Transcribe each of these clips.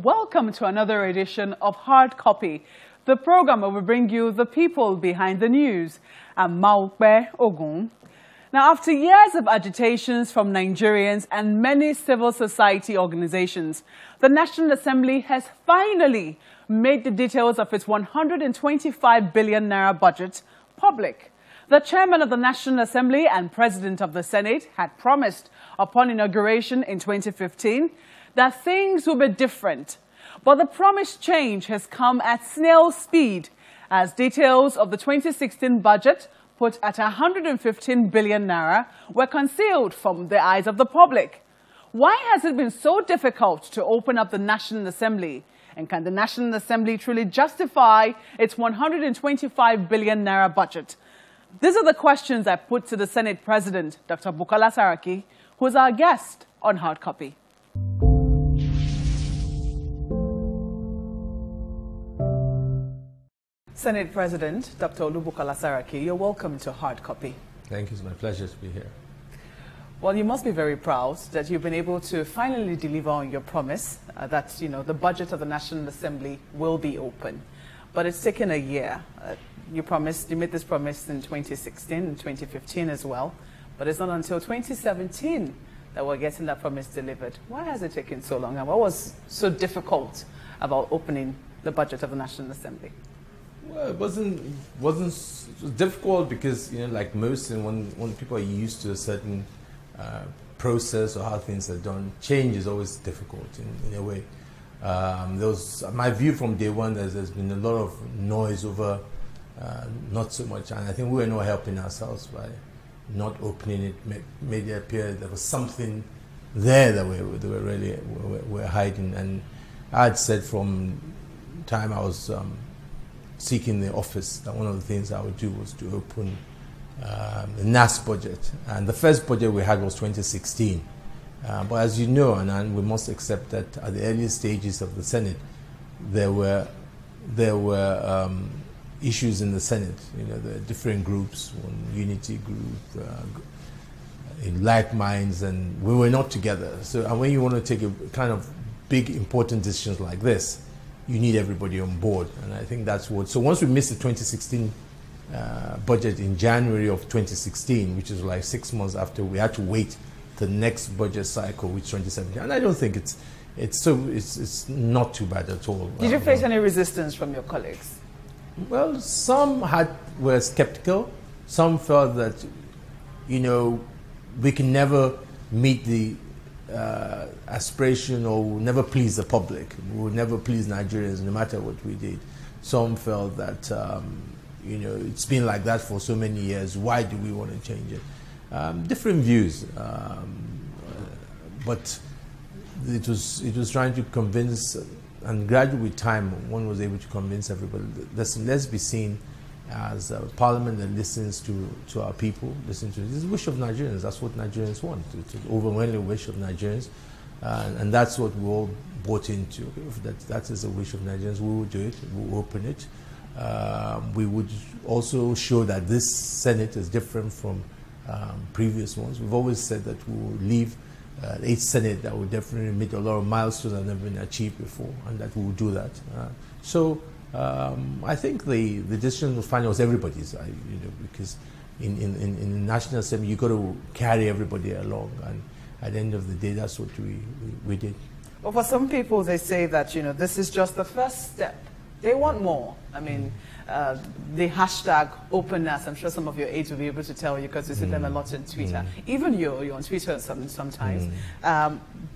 welcome to another edition of Hard Copy, the program where we bring you the people behind the news. I'm Maupe Ogun. Now, after years of agitations from Nigerians and many civil society organizations, the National Assembly has finally made the details of its 125 billion naira budget public. The chairman of the National Assembly and president of the Senate had promised upon inauguration in 2015 that things will be different. But the promised change has come at snail speed as details of the 2016 budget, put at 115 billion naira, were concealed from the eyes of the public. Why has it been so difficult to open up the National Assembly? And can the National Assembly truly justify its 125 billion naira budget? These are the questions I put to the Senate President, Dr. Bukola Saraki, who is our guest on Hard Copy. Senate President, Dr. Bukola Saraki, you're welcome to Hard Copy. Thank you. It's my pleasure to be here. Well, you must be very proud that you've been able to finally deliver on your promise that, the budget of the National Assembly will be open. But it's taken a year. You made this promise in 2016 and 2015 as well. But it's not until 2017 that we're getting that promise delivered. Why has it taken so long? And what was so difficult about opening the budget of the National Assembly? Well, it was difficult because, like most, when people are used to a certain process or how things are done, change is always difficult in a way. My view from day one, there's been a lot of noise over not so much, and I think we were not helping ourselves by not opening it, made it appear there was something there that we're hiding. And I had said from the time I was seeking the office that one of the things I would do was to open the NAS budget. And the first budget we had was 2016. But as you know, and we must accept that at the early stages of the Senate, there were issues in the Senate. The different groups, one unity group, in like minds, and we were not together. So, and when you want to take a kind of big, important decisions like this, you need everybody on board, and I think that's what. So once we missed the 2016 budget in January of 2016, which is like 6 months after, we had to wait the next budget cycle, which 2017. And I don't think it's not too bad at all. Did you face any resistance from your colleagues? Well, some were skeptical. Some felt that, we can never meet the aspiration, or will never please the public. We will never please Nigerians no matter what we did. Some felt that, it's been like that for so many years. Why do we want to change it? Different views. But it was trying to convince, and gradually with time, one was able to convince everybody that let's be seen as a parliament that listens to our people, this is the wish of Nigerians. That's what Nigerians want, the overwhelming wish of Nigerians. And that's what we all bought into. If that is the wish of Nigerians, we will do it, we will open it. We would also show that this Senate is different from previous ones. We've always said that we will leave a Senate that will definitely meet a lot of milestones that have never been achieved before, and that we will do that. I think the decision was final was everybody's, because in the National Assembly you got to carry everybody along, and at the end of the day, that's what we did. Well, for some people, they say that this is just the first step. They want more. I mean, the hashtag openness, I'm sure some of your aides will be able to tell you because you see them a lot on Twitter. Even you're on Twitter sometimes.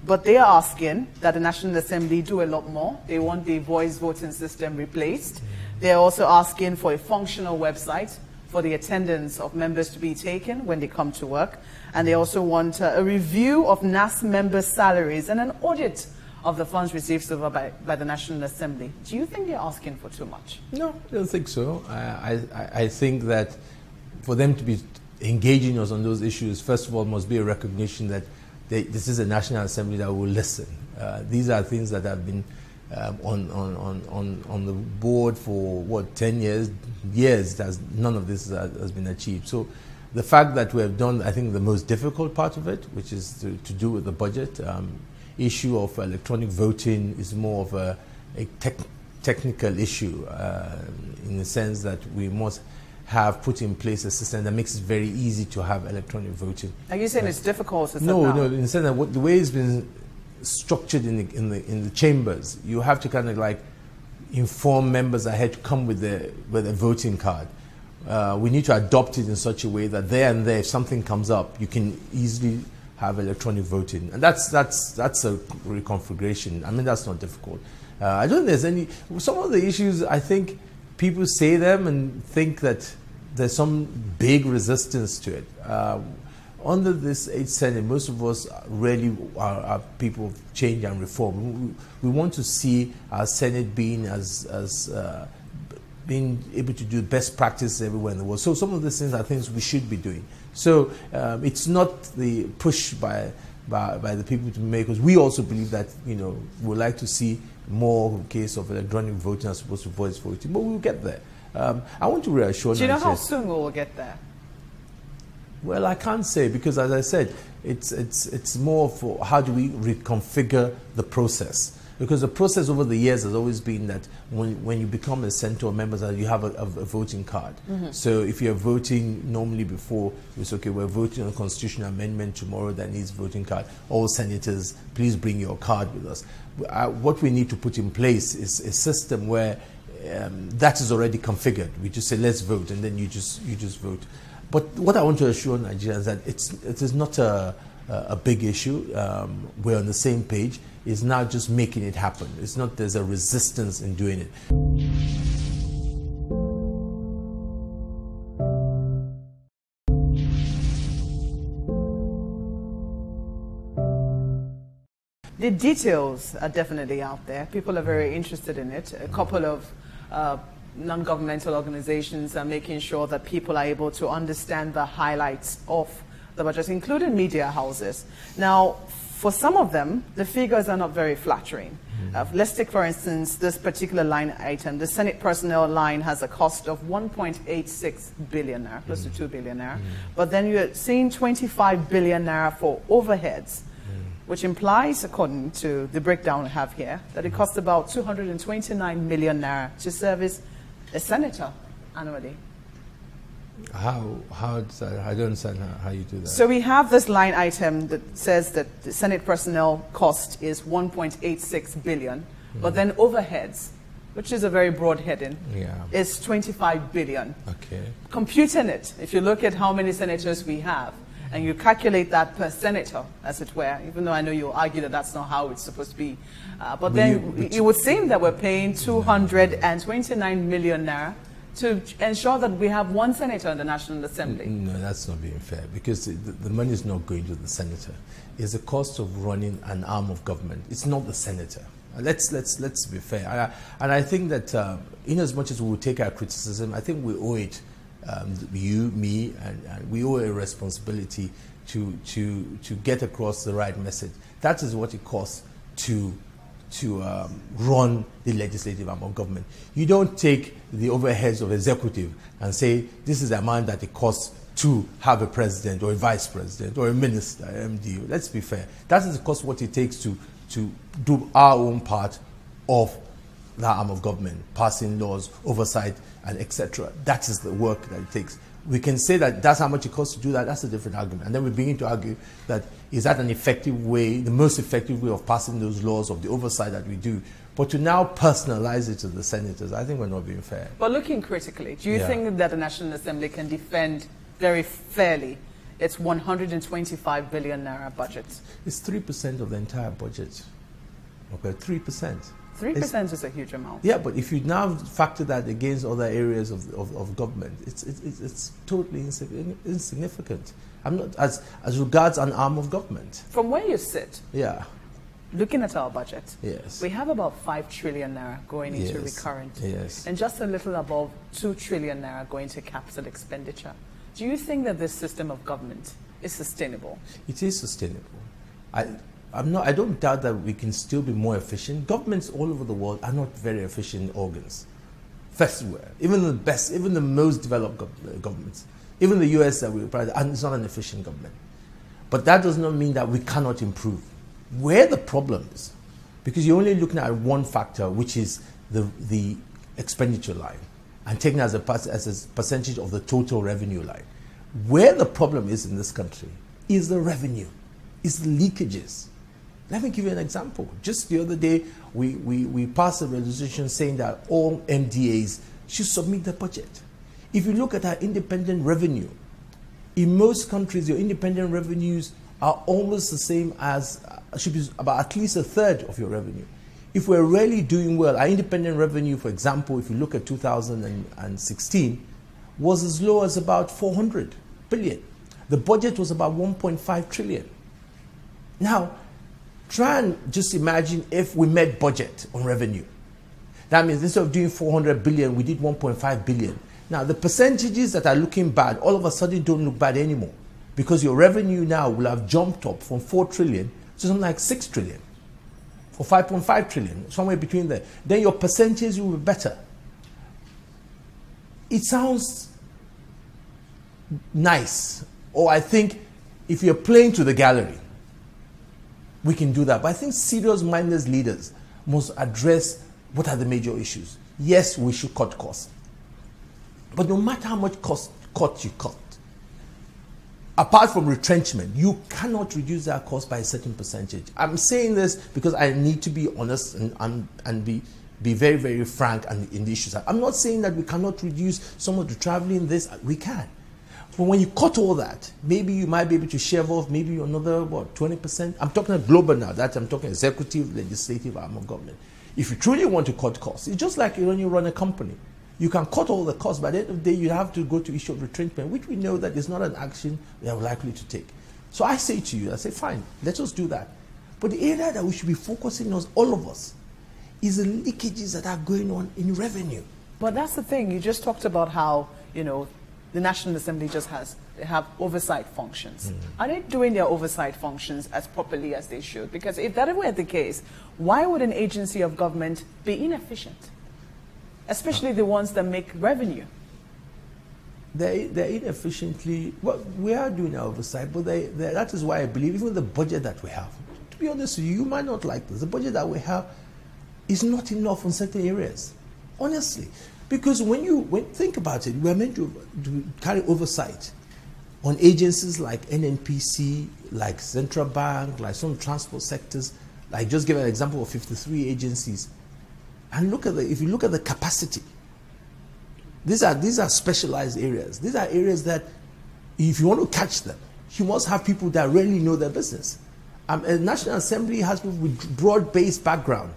But they are asking that the National Assembly do a lot more. They want the voice voting system replaced. They're also asking for a functional website for the attendance of members to be taken when they come to work. And they also want a review of NAS members' salaries and an audit of the funds received over by the National Assembly. Do you think they're asking for too much? No, I don't think so. I think that for them to be engaging us on those issues, first of all, must be a recognition that this is a National Assembly that will listen. These are things that have been on the board for 10 years. None of this has been achieved. So the fact that we have done, I think, the most difficult part of it, which is to do with the budget, issue of electronic voting is more of a technical issue in the sense that we must have put in place a system that makes it very easy to have electronic voting. Are you saying it's difficult? No, in the sense that the way it's been structured in the chambers, you have to kind of like inform members ahead to come with a voting card. We need to adopt it in such a way that there and there, if something comes up, you can easily have electronic voting, and that's a reconfiguration. I mean, that's not difficult. I don't think there's any. Some of the issues, I think people say them and think that there's some big resistance to it. Under this 8th Senate, most of us really are people of change and reform. We want to see our Senate being being able to do best practice everywhere in the world. So some of these things are things we should be doing. So it's not the push by the people to make us. We also believe that, you know, we'd like to see more case of electronic voting as opposed to voice voting, but we'll get there. I want to reassure Do you know how soon we'll get there? Well, I can't say, because as I said, it's more for how do we reconfigure the process. Because the process over the years has always been that when you become a senator or member, you have a voting card. Mm-hmm. So if you're voting normally before, it's okay, we're voting on a constitutional amendment tomorrow that needs voting card. All senators, please bring your card with us. What we need to put in place is a system where that is already configured. We just say, let's vote, and then you just vote. But what I want to assure Nigerians is that it is not a big issue. We're on the same page. It's now just making it happen. It's not there's a resistance in doing it. The details are definitely out there. People are very interested in it. A couple of non-governmental organizations are making sure that people are able to understand the highlights of the budget, including media houses. Now, for some of them, the figures are not very flattering. Let's take, for instance, this particular line item. The Senate personnel line has a cost of 1.86 billion naira, close to 2 billion naira. But then you're seeing 25 billion naira for overheads, which implies, according to the breakdown we have here, that it costs about 229 million naira to service a senator annually. How does that, I don't understand how you do that. So we have this line item that says that the Senate personnel cost is 1.86 billion, but then overheads, which is a very broad heading, is 25 billion. Okay. Computing it, if you look at how many senators we have, and you calculate that per senator, as it were, even though I know you'll argue that that's not how it's supposed to be. But then it would seem that we're paying 229 million naira to ensure that we have one senator in the National Assembly. No, that's not being fair, because the money is not going to the senator. It's the cost of running an arm of government. It's not the senator. Let's be fair. And I think that in as much as we will take our criticism, I think we owe it, you, me, and we owe a responsibility to get across the right message. That is what it costs to run the legislative arm of government. You don't take the overheads of executive and say this is the amount that it costs to have a president or a vice president or a minister, MD. Let's be fair. That is the cost what it takes to do our own part of the arm of government, passing laws, oversight, and etc. That is the work that it takes. We can say that that's how much it costs to do that. That's a different argument. And then we begin to argue that is that an effective way, the most effective way of passing those laws, of the oversight that we do. But to now personalize it to the senators, I think we're not being fair. But looking critically, do you think that the National Assembly can defend very fairly its 125 billion naira budget? It's 3% of the entire budget. Okay, 3%. 3% is a huge amount. Yeah, but if you now factor that against other areas of government, it's totally insignificant. I'm not as regards an arm of government. From where you sit, looking at our budget, we have about 5 trillion naira going into recurrent, and just a little above 2 trillion naira going to capital expenditure. Do you think that this system of government is sustainable? It is sustainable. I don't doubt that we can still be more efficient. Governments all over the world are not very efficient organs. First, even the best, even the most developed governments, even the US that we pride, and it's not an efficient government. But that does not mean that we cannot improve. where the problem is, because you're only looking at one factor, which is the expenditure line, and taking as a percentage of the total revenue line. Where the problem is in this country is the revenue, is the leakages. Let me give you an example. Just the other day, we passed a resolution saying that all MDAs should submit their budget. If you look at our independent revenue, in most countries, your independent revenues are almost the same as, should be about at least a third of your revenue. If we're really doing well, our independent revenue, for example, if you look at 2016, was as low as about 400 billion. The budget was about 1.5 trillion. Now, try and just imagine if we met budget on revenue. That means instead of doing 400 billion, we did 1.5 billion. Now, the percentages that are looking bad, all of a sudden don't look bad anymore, because your revenue now will have jumped up from 4 trillion to something like 6 trillion or 5.5 trillion, somewhere between there. Then your percentage will be better. It sounds nice, or I think if you're playing to the gallery, we can do that. But I think serious minded leaders must address what are the major issues. Yes, we should cut costs. But no matter how much cut you cut, apart from retrenchment, you cannot reduce that cost by a certain percentage. I'm saying this because I need to be honest and be very, very frank in the issues. I'm not saying that we cannot reduce some of the traveling, this, we can. But when you cut all that, maybe you might be able to shave off maybe another, 20%? I'm talking global now. That I'm talking executive, legislative, arm of government. If you truly want to cut costs, it's just like when you run a company. You can cut all the costs, but at the end of the day, you have to go to issue of retrenchment, which we know that is not an action they are likely to take. So I say to you, I say, fine, let us do that. But the area that we should be focusing on, all of us, is the leakages that are going on in revenue. But that's the thing. You just talked about how, the National Assembly just have oversight functions. Are they doing their oversight functions as properly as they should? Because if that were the case, why would an agency of government be inefficient? Especially the ones that make revenue. They're inefficiently, well, we are doing our oversight, but that is why I believe even the budget that we have, to be honest with you, you might not like this, the budget that we have is not enough in certain areas, honestly. Because think about it, we're meant to carry oversight on agencies like NNPC, like Central Bank, like some transport sectors, like just give an example of 53 agencies. And if you look at the capacity, these are specialized areas. These are areas that, if you want to catch them, you must have people that really know their business. A National Assembly has people with broad-based background.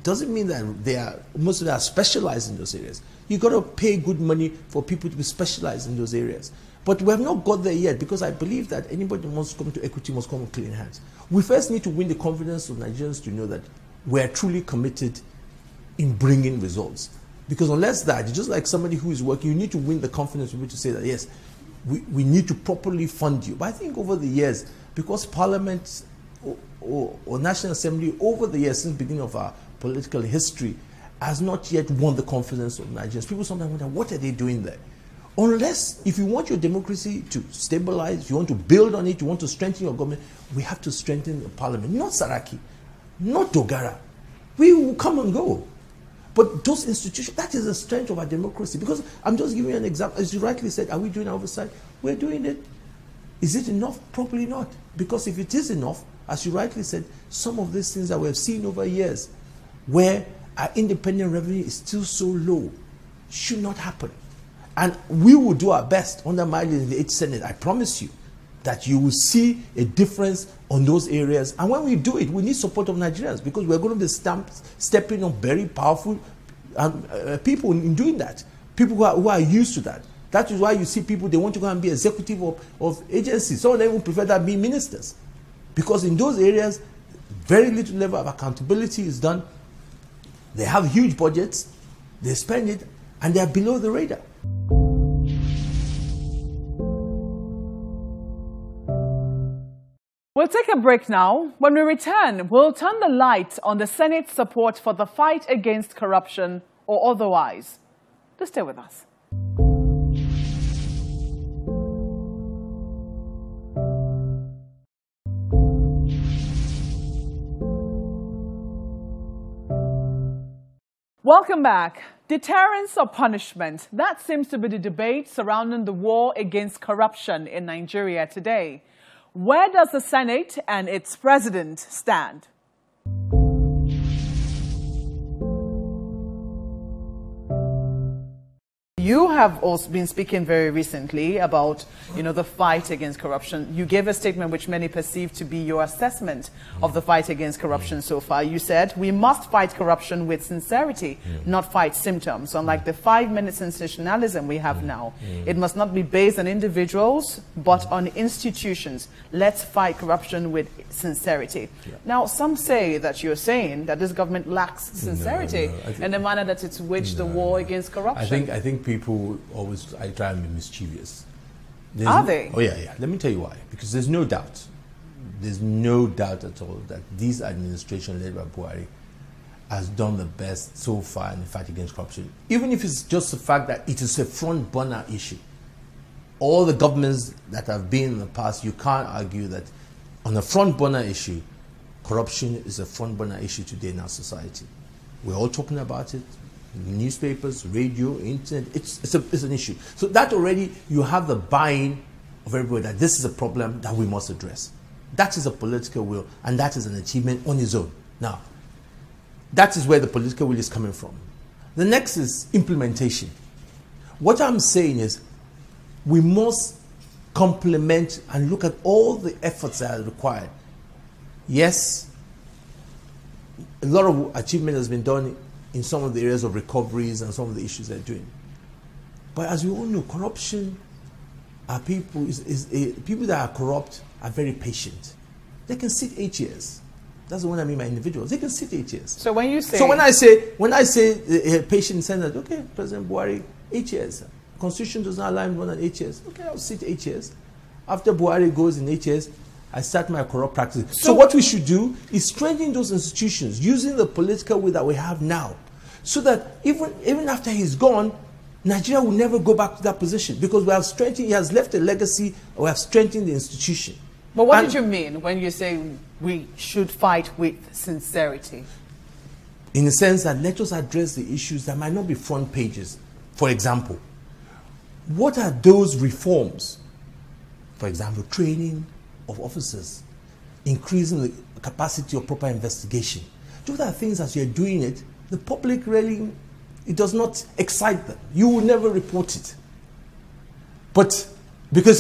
Doesn't mean that most of them are specialized in those areas. You got to pay good money for people to be specialized in those areas. But we have not got there yet, because I believe that anybody who wants to come to equity must come with clean hands. We first need to win the confidence of Nigerians to know that we're truly committed in bringing results. Because unless that, just like somebody who is working, you need to win the confidence of people to say that, yes, we need to properly fund you. But I think over the years, because Parliament or National Assembly, over the years, since the beginning of our political history, has not yet won the confidence of Nigerians. People sometimes wonder, what are they doing there? Unless, if you want your democracy to stabilize, if you want to build on it, you want to strengthen your government, we have to strengthen the Parliament. Not Saraki, not Dogara. We will come and go. But those institutions, that is the strength of our democracy. Because I'm just giving you an example. As you rightly said, are we doing oversight? We're doing it. Is it enough? Probably not. Because if it is enough, as you rightly said, some of these things that we have seen over years, where our independent revenue is still so low, should not happen. And we will do our best under my lead in the 8th Senate. I promise you that you will see a difference on those areas. And when we do it, we need support of Nigerians, because we're going to be stepping on very powerful people in doing that. People who are used to that. That is why you see people, they want to go and be executive of agencies. Some of them would prefer that being ministers. Because in those areas, very little level of accountability is done. They have huge budgets, they spend it, and they are below the radar. We'll take a break now. When we return, we'll turn the light on the Senate's support for the fight against corruption or otherwise. Just stay with us. Welcome back. Deterrence or punishment? That seems to be the debate surrounding the war against corruption in Nigeria today. Where does the Senate and its president stand? You have also been speaking very recently about, the fight against corruption. You gave a statement which many perceive to be your assessment of the fight against corruption so far. You said, we must fight corruption with sincerity, not fight symptoms. Unlike the 5-minute sensationalism we have now, it must not be based on individuals, but on institutions. Let's fight corruption with sincerity. Now, some say that you're saying that this government lacks sincerity in the manner that it's waged the war against corruption. I think people always try and be mischievous. Are they? Oh, yeah. Let me tell you why. Because there's no doubt at all that this administration led by Buhari has done the best so far in the fight against corruption. Even if it's just the fact that it is a front burner issue. All the governments that have been in the past, you can't argue that on a front burner issue, corruption is a front burner issue today in our society. We're all talking about it. Newspapers, radio, internet, it's an issue. So that already, you have the buy-in of everybody that this is a problem that we must address. That is a political will, and that is an achievement on its own. Now, that is where the political will is coming from. The next is implementation. What I'm saying is, we must complement and look at all the efforts that are required. Yes, a lot of achievement has been done in some of the areas of recoveries and some of the issues they're doing. But as we all know, corruption are people, people that are corrupt are very patient. They can sit 8 years. That's the one I mean by individuals. They can sit 8 years. So when you say... So when I say patient Senate, okay, President Buhari, 8 years. Constitution does not allow more than 8 years. Okay, I'll sit 8 years. After Buhari goes in 8 years, I start my corrupt practice. So what we should do is strengthen those institutions using the political will that we have now, so that even after he's gone, Nigeria will never go back to that position, because we have strengthened, he has left a legacy, we have strengthened the institution. But what did you mean when you say we should fight with sincerity? In the sense that let us address the issues that might not be front pages. For example, what are those reforms? For example, training of officers, increasing the capacity of proper investigation. Those are things, as you're doing it, the public really, it does not excite them. You will never report it. But because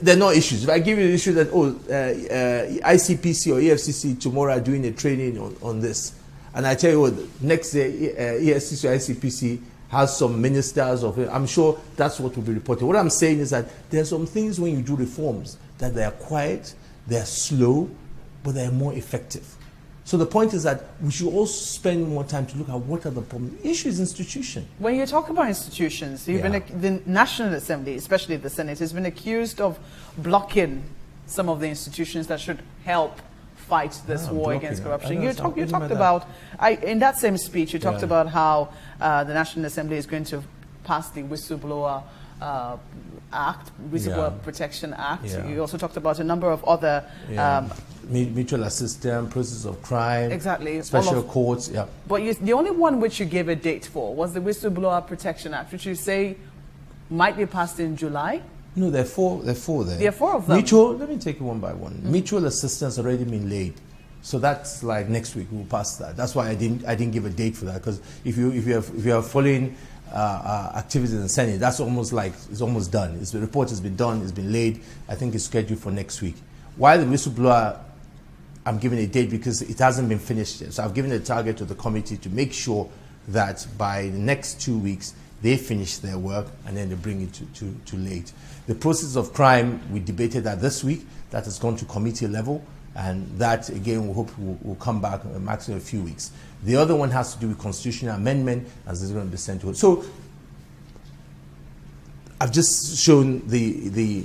they're not issues. If I give you the issue that, ICPC or EFCC tomorrow are doing a training on this, and I tell you what, next day EFCC or ICPC has some ministers of it, I'm sure that's what will be reported. What I'm saying is that there are some things when you do reforms that they are quiet, they are slow, but they are more effective. So the point is that we should also spend more time to look at what are the problems. The issue is institution. When you talk about institutions, the National Assembly, especially the Senate, has been accused of blocking some of the institutions that should help fight this war against corruption. You talked about, in that same speech, you talked about how the National Assembly is going to pass the Whistleblower Act, Whistleblower Protection Act. You also talked about a number of other mutual assistance, process of crime, special courts. But the only one which you gave a date for was the Whistleblower Protection Act, which you say might be passed in July. No, there are four there. There are four of them. Let me take it one by one. Mutual assistance already been laid. So that's like next week we'll pass that. That's why I didn't give a date for that, because if you are following activities in the Senate, that's almost like it's almost done. The report has been done, it's been laid. I think it's scheduled for next week. Why the whistleblower? I'm giving a date because it hasn't been finished yet. So I've given a target to the committee to make sure that by the next 2 weeks they finish their work and then they bring it to late. The process of crime, we debated that this week. That has gone to committee level, and that again we hope will come back in a maximum of a few weeks. The other one has to do with constitutional amendment, as is going to be sent to it. So I've just shown the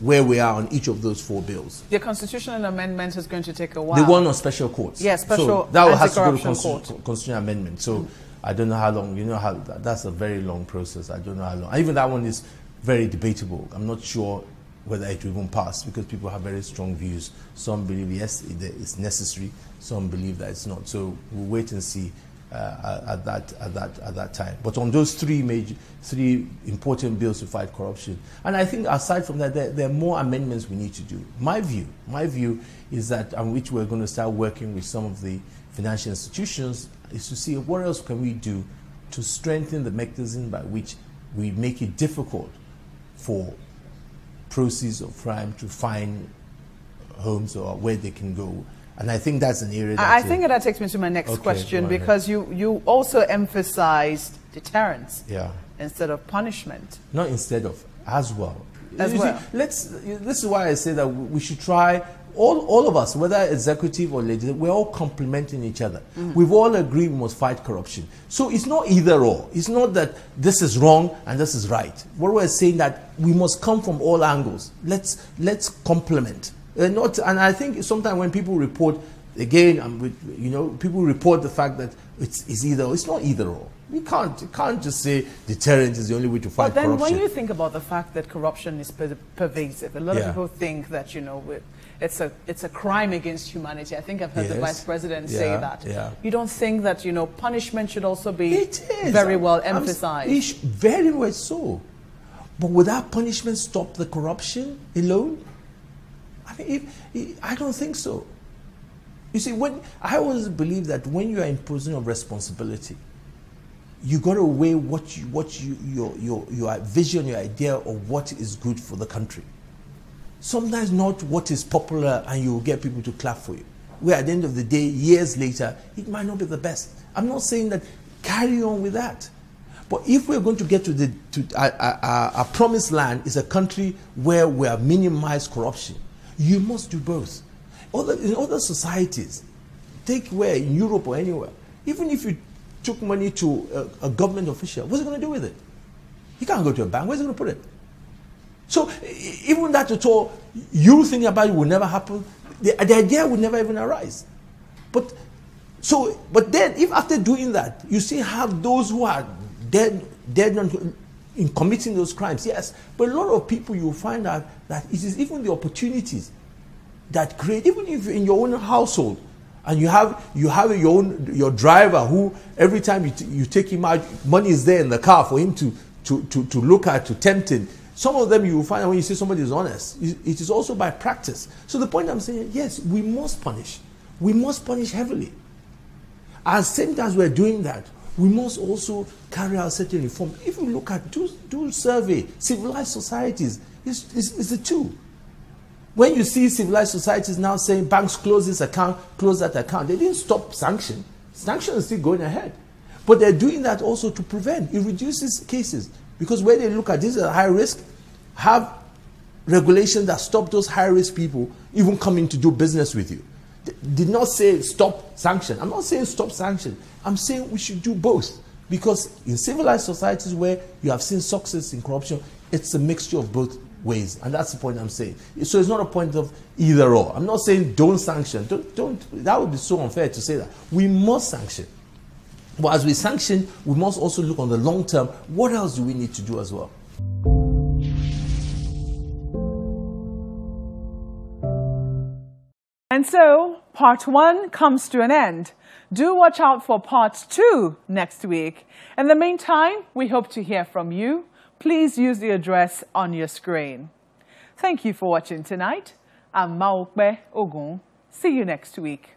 where we are on each of those four bills. The constitutional amendment is going to take a while. The one on special courts. Yes, special so that has to go to constitutional amendment. So I don't know how long. You know how that's a very long process. I don't know how long. Even that one is very debatable. I'm not sure whether it will even pass, because people have very strong views. Some believe yes, it's necessary. Some believe that it's not. So we'll wait and see at that time. But on those three important bills to fight corruption, and I think aside from that, there are more amendments we need to do. My view is that, on which we're going to start working with some of the financial institutions, is to see what else can we do to strengthen the mechanism by which we make it difficult for proceeds of crime to find homes or where they can go. And I think that's an area that... I think that takes me to my next question, because you also emphasized deterrence instead of punishment. Not instead of, as well. As well. See, this is why I say that we should try, all of us, whether executive or legislative, we're all complementing each other. We've all agreed we must fight corruption. So it's not either or. It's not that this is wrong and this is right. What we're saying that we must come from all angles. Let's complement. And I think sometimes when people report, again, people report the fact that it's either or. It's not either or. You can't just say deterrence is the only way to fight corruption. But then when you think about the fact that corruption is pervasive, a lot of people think that, it's a crime against humanity. I think I've heard the Vice President say that. You don't think that, punishment should also be very well emphasized? Very well so. But would that punishment stop the corruption alone? I mean, I don't think so. You see, I always believe that when you are in position of responsibility, you got to weigh your vision, your idea of what is good for the country. Sometimes not what is popular and you will get people to clap for you. Where at the end of the day, years later, it might not be the best. I'm not saying that carry on with that. But if we're going to get to our promised land is a country where we have minimized corruption, you must do both. In other societies, take where in Europe or anywhere, even if you took money to a government official, what's he going to do with it? He can't go to a bank. Where's he going to put it? So even that at all, you thinking about it will never happen. The idea would never even arise. But then, if after doing that, you still have those who are dead in committing those crimes, yes. But a lot of people, you will find out that it is even the opportunities that create, even if in your own household, and you have your driver who every time you take him out, money is there in the car for him to look at, to tempt him. Some of them you will find when you say somebody is honest, it is also by practice. So the point I'm saying, yes, we must punish. We must punish heavily. At the same time as we're doing that, we must also carry out certain reform. If you look at, do survey, civilized societies, it's the two. When you see civilized societies now saying banks close this account, close that account, they didn't stop sanction. Sanction is still going ahead. But they're doing that also to prevent. It reduces cases. Because when they look at this as a high risk, have regulations that stop those high risk people even coming to do business with you. Did not say stop sanction. I'm not saying stop sanction. I'm saying we should do both. Because in civilized societies where you have seen success in corruption, it's a mixture of both ways. And that's the point I'm saying. So it's not a point of either or. I'm not saying don't sanction. Don't. That would be so unfair to say that. We must sanction. But as we sanction, we must also look on the long term. What else do we need to do as well? And so, part 1 comes to an end. Do watch out for part 2 next week. In the meantime, we hope to hear from you. Please use the address on your screen. Thank you for watching tonight. I'm Maupe Ogun. See you next week.